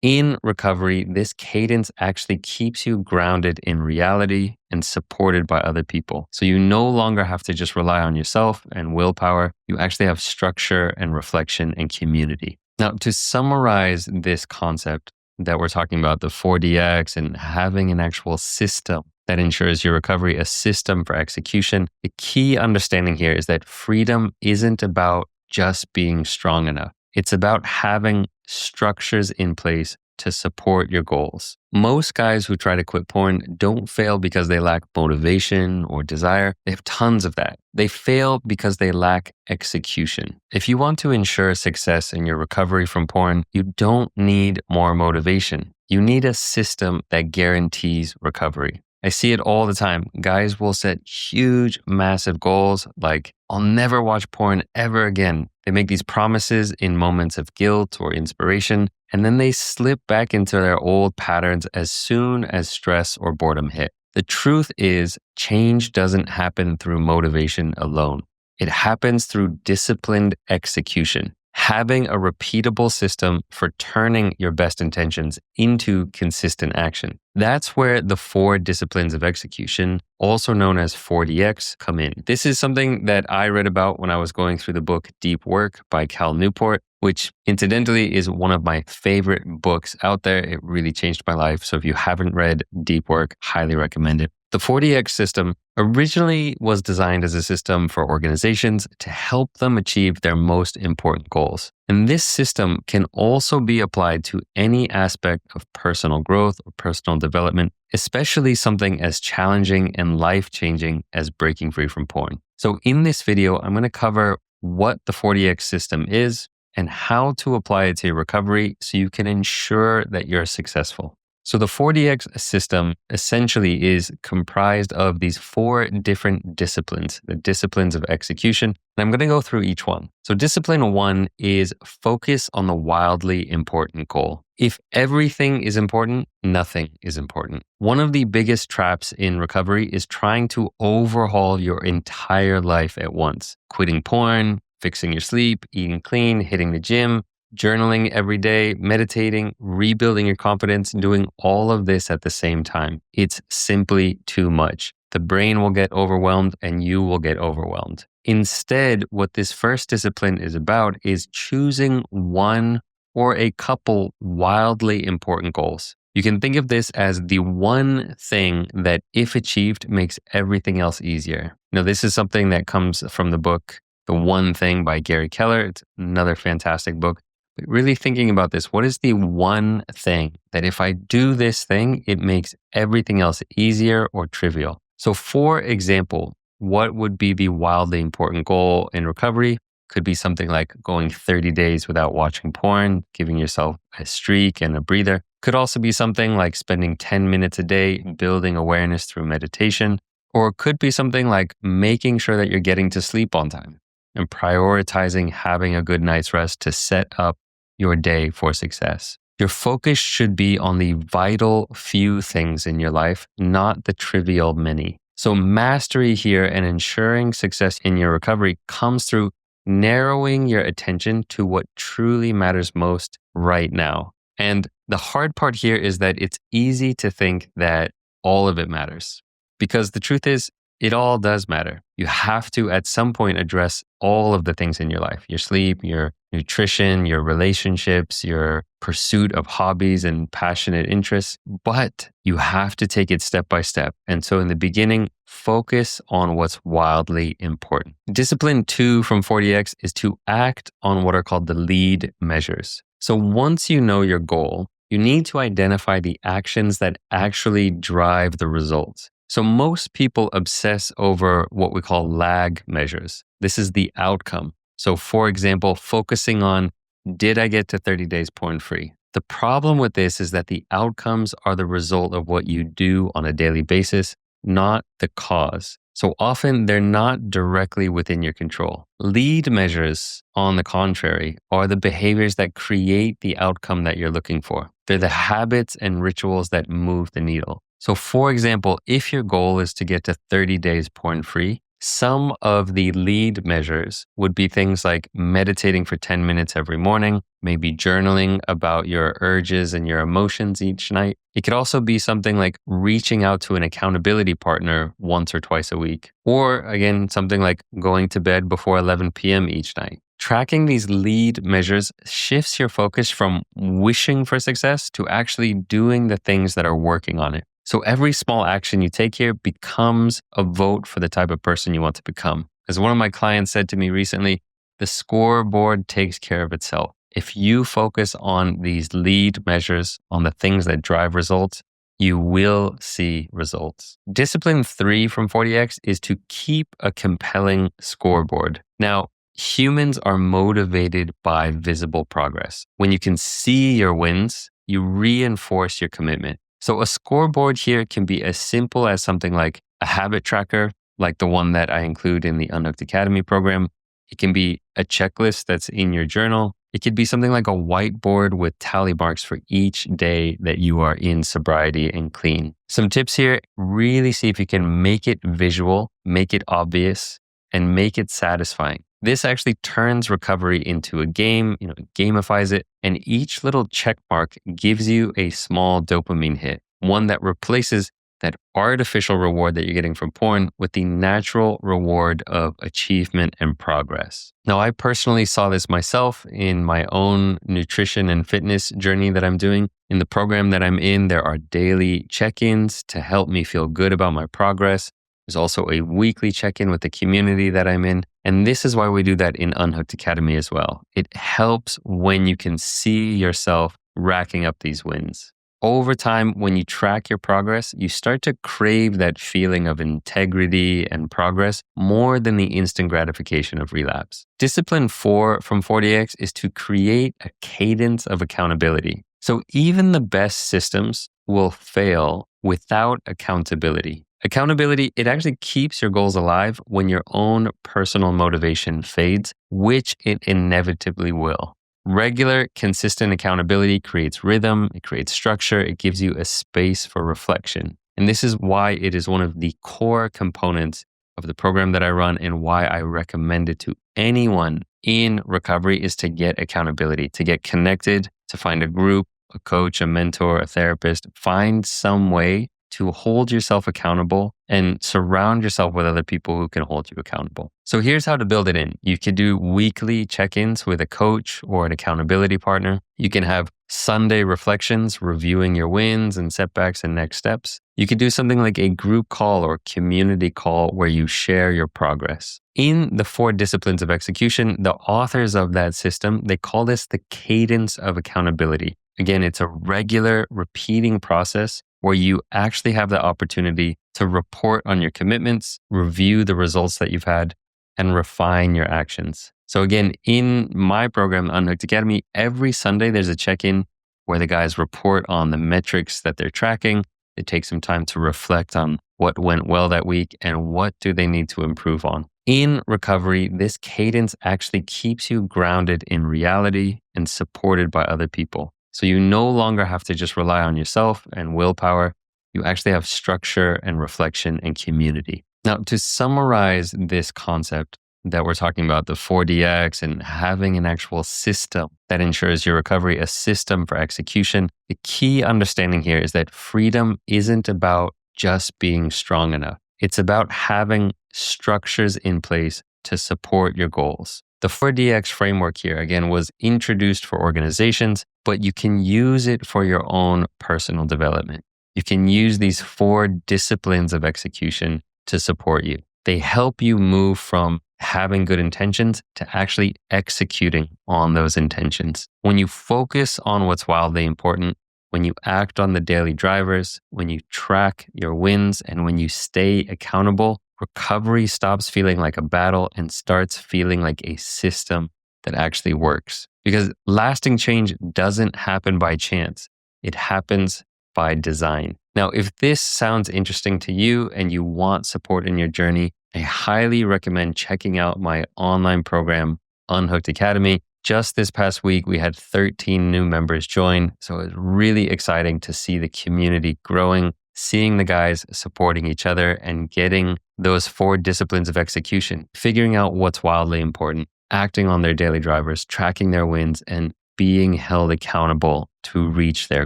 In recovery, this cadence actually keeps you grounded in reality and supported by other people. So you no longer have to just rely on yourself and willpower. You actually have structure and reflection and community. Now, to summarize this concept that we're talking about, the 4DX and having an actual system that ensures your recovery, a system for execution, the key understanding here is that freedom isn't about just being strong enough. It's about having structures in place to support your goals. Most guys who try to quit porn don't fail because they lack motivation or desire. They have tons of that. They fail because they lack execution. If you want to ensure success in your recovery from porn, you don't need more motivation. You need a system that guarantees recovery. I see it all the time. Guys will set huge, massive goals like, I'll never watch porn ever again. They make these promises in moments of guilt or inspiration, and then they slip back into their old patterns as soon as stress or boredom hit. The truth is, change doesn't happen through motivation alone. It happens through disciplined execution. Having a repeatable system for turning your best intentions into consistent action. That's where the 4 disciplines of execution, also known as 4DX, come in. This is something that I read about when I was going through the book Deep Work by Cal Newport, which incidentally is one of my favorite books out there. It really changed my life. So if you haven't read Deep Work, highly recommend it. The 4DX system originally was designed as a system for organizations to help them achieve their most important goals. And this system can also be applied to any aspect of personal growth or personal development, especially something as challenging and life-changing as breaking free from porn. So in this video, I'm going to cover what the 4DX system is and how to apply it to your recovery so you can ensure that you're successful. So the 4DX system essentially is comprised of these 4 different disciplines, the disciplines of execution. And I'm going to go through each one. So discipline 1 is focus on the wildly important goal. If everything is important, nothing is important. One of the biggest traps in recovery is trying to overhaul your entire life at once. Quitting porn, fixing your sleep, eating clean, hitting the gym, journaling every day, meditating, rebuilding your confidence, doing all of this at the same time. It's simply too much. The brain will get overwhelmed and you will get overwhelmed. Instead, what this first discipline is about is choosing one or a couple wildly important goals. You can think of this as the one thing that, if achieved, makes everything else easier. Now, this is something that comes from the book, The One Thing by Gary Keller. It's another fantastic book. But really thinking about this, what is the one thing that if I do this thing, it makes everything else easier or trivial? So for example, what would be the wildly important goal in recovery? Could be something like going 30 days without watching porn, giving yourself a streak and a breather. Could also be something like spending 10 minutes a day building awareness through meditation. Or it could be something like making sure that you're getting to sleep on time and prioritizing having a good night's rest to set up your day for success. Your focus should be on the vital few things in your life, not the trivial many. So mastery here and ensuring success in your recovery comes through narrowing your attention to what truly matters most right now. And the hard part here is that it's easy to think that all of it matters, because the truth is, it all does matter. You have to, at some point, address all of the things in your life, your sleep, your nutrition, your relationships, your pursuit of hobbies and passionate interests, but you have to take it step by step. And so in the beginning, focus on what's wildly important. Discipline 2 from 4DX is to act on what are called the lead measures. So once you know your goal, you need to identify the actions that actually drive the results. So most people obsess over what we call lag measures. This is the outcome. So for example, focusing on, did I get to 30 days porn free? The problem with this is that the outcomes are the result of what you do on a daily basis, not the cause. So often they're not directly within your control. Lead measures, on the contrary, are the behaviors that create the outcome that you're looking for. They're the habits and rituals that move the needle. So for example, if your goal is to get to 30 days porn free, Some of the lead measures would be things like meditating for 10 minutes every morning, maybe journaling about your urges and your emotions each night. It could also be something like reaching out to an accountability partner once or twice a week, or again, something like going to bed before 11 p.m. each night. Tracking these lead measures shifts your focus from wishing for success to actually doing the things that are working on it. So every small action you take here becomes a vote for the type of person you want to become. As one of my clients said to me recently, the scoreboard takes care of itself. If you focus on these lead measures, on the things that drive results, you will see results. Discipline 3 from 40X is to keep a compelling scoreboard. Now, humans are motivated by visible progress. When you can see your wins, you reinforce your commitment. So a scoreboard here can be as simple as something like a habit tracker, like the one that I include in the Unhooked Academy program. It can be a checklist that's in your journal. It could be something like a whiteboard with tally marks for each day that you are in sobriety and clean. Some tips here, really see if you can make it visual, make it obvious, and make it satisfying. This actually turns recovery into a game, it gamifies it, and each little check mark gives you a small dopamine hit, one that replaces that artificial reward that you're getting from porn with the natural reward of achievement and progress. Now, I personally saw this myself in my own nutrition and fitness journey that I'm doing. In the program that I'm in, there are daily check-ins to help me feel good about my progress. There's also a weekly check-in with the community that I'm in. And this is why we do that in Unhooked Academy as well. It helps when you can see yourself racking up these wins. Over time, when you track your progress, you start to crave that feeling of integrity and progress more than the instant gratification of relapse. Discipline 4 from 40X is to create a cadence of accountability. So even the best systems will fail without accountability. Accountability, it actually keeps your goals alive when your own personal motivation fades, which it inevitably will. Regular, consistent accountability creates rhythm, it creates structure, it gives you a space for reflection. And this is why it is one of the core components of the program that I run and why I recommend it to anyone in recovery is to get accountability, to get connected, to find a group, a coach, a mentor, a therapist, find some way to hold yourself accountable and surround yourself with other people who can hold you accountable. So here's how to build it in. You could do weekly check-ins with a coach or an accountability partner. You can have Sunday reflections, reviewing your wins and setbacks and next steps. You could do something like a group call or community call where you share your progress. In the 4 disciplines of execution, the authors of that system, they call this the cadence of accountability. Again, it's a regular repeating process where you actually have the opportunity to report on your commitments, review the results that you've had, and refine your actions. So again, in my program, Unhooked Academy, every Sunday there's a check-in where the guys report on the metrics that they're tracking. They take some time to reflect on what went well that week and what do they need to improve on. In recovery, this cadence actually keeps you grounded in reality and supported by other people. So you no longer have to just rely on yourself and willpower. You actually have structure and reflection and community. Now, to summarize this concept that we're talking about, the 4DX and having an actual system that ensures your recovery, a system for execution, the key understanding here is that freedom isn't about just being strong enough. It's about having structures in place to support your goals. The 4DX framework here, again, was introduced for organizations, but you can use it for your own personal development. You can use these 4 disciplines of execution to support you. They help you move from having good intentions to actually executing on those intentions. When you focus on what's wildly important, when you act on the daily drivers, when you track your wins, and when you stay accountable, recovery stops feeling like a battle and starts feeling like a system that actually works. Because lasting change doesn't happen by chance. It happens by design. Now, if this sounds interesting to you and you want support in your journey, I highly recommend checking out my online program, Unhooked Academy. Just this past week, we had 13 new members join. So it's really exciting to see the community growing, seeing the guys supporting each other and getting those 4 disciplines of execution, figuring out what's wildly important, acting on their daily drivers, tracking their wins, and being held accountable to reach their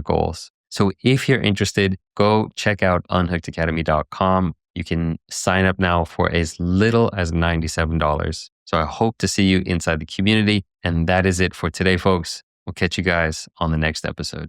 goals. So if you're interested, go check out unhookedacademy.com. You can sign up now for as little as $97. So I hope to see you inside the community. And that is it for today, folks. We'll catch you guys on the next episode.